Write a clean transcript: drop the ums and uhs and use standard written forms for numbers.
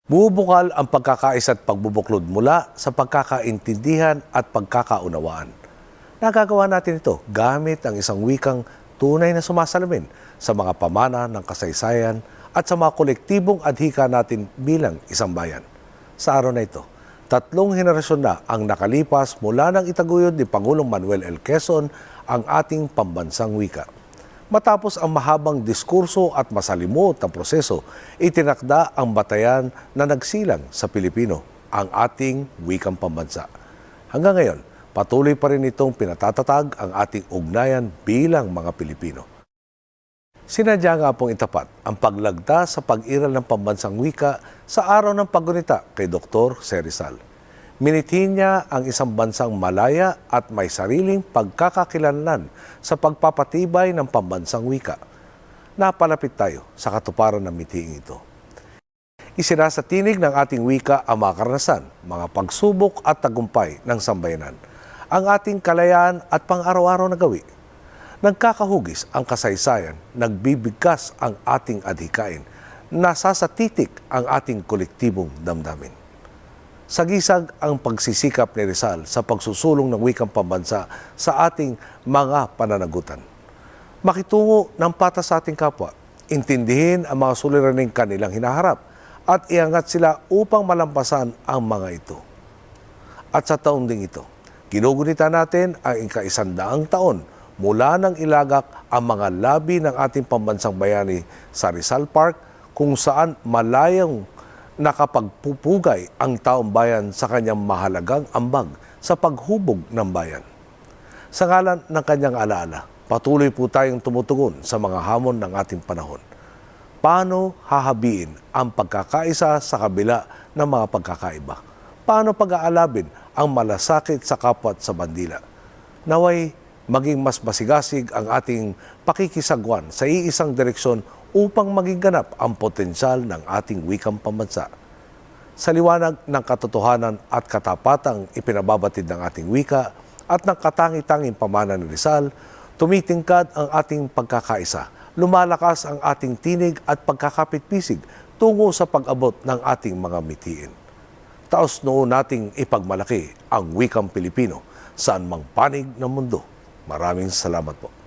Bubukal ang pagkakaisa at pagbubuklod mula sa pagkakaintindihan at pagkakaunawaan. Nagagawa natin ito gamit ang isang wikang tunay na sumasalamin sa mga pamana ng kasaysayan at sa mga kolektibong adhika natin bilang isang bayan. Sa araw na ito, 3 henerasyon na ang nakalipas mula ng itaguyod ni Pangulong Manuel L. Quezon ang ating pambansang wika. Matapos ang mahabang diskurso at masalimuot na proseso, itinakda ang batayan na nagsilang sa Pilipino, ang ating wikang pambansa. Hanggang ngayon, patuloy pa rin itong pinatatatag ang ating ugnayan bilang mga Pilipino. Sinadya nga pong itapat ang paglagda sa pag-iral ng pambansang wika sa araw ng paggunita kay Dr. Jose Rizal. Minithin niya ang isang bansang malaya at may sariling pagkakakilanlan sa pagpapatibay ng pambansang wika. Napalapit tayo sa katuparan ng mithiing ito. Isinasatinig ng ating wika ang mga karanasan, mga pagsubok at tagumpay ng sambayanan, ang ating kalayaan at pang-araw-araw na gawi. Nagkakahugis ang kasaysayan, nagbibigkas ang ating adhikain, nasasatitik ang ating kolektibong damdamin. Sagisag ang pagsisikap ni Rizal sa pagsusulong ng wikang pambansa sa ating mga pananagutan. Makitungo ng patas sa ating kapwa, intindihin ang mga suliraning kanilang hinaharap at iangat sila upang malampasan ang mga ito. At sa taon ding ito, ginugunita natin ang ika-100 taon mula nang ilagak ang mga labi ng ating pambansang bayani sa Rizal Park, kung saan malayang nakapagpupugay ang taong bayan sa kanyang mahalagang ambag sa paghubog ng bayan. Sa ngalan ng kanyang alaala, patuloy po tayong tumutugon sa mga hamon ng ating panahon. Paano hahabiin ang pagkakaisa sa kabila ng mga pagkakaiba? Paano pag-aalabin ang malasakit sa kapwa at sa bandila? Naway maging mas masigasig ang ating pakikisagwan sa iisang direksyon upang maging ganap ang potensyal ng ating wikang pambansa. Sa liwanag ng katotohanan at katapatang ipinababatid ng ating wika at ng katangi-tanging pamana ni Rizal, tumitingkad ang ating pagkakaisa, lumalakas ang ating tinig at pagkakapit-pisig tungo sa pag-abot ng ating mga mithiin. Taos noo nating ipagmalaki ang wikang Pilipino saan mang panig ng mundo. Maraming salamat po.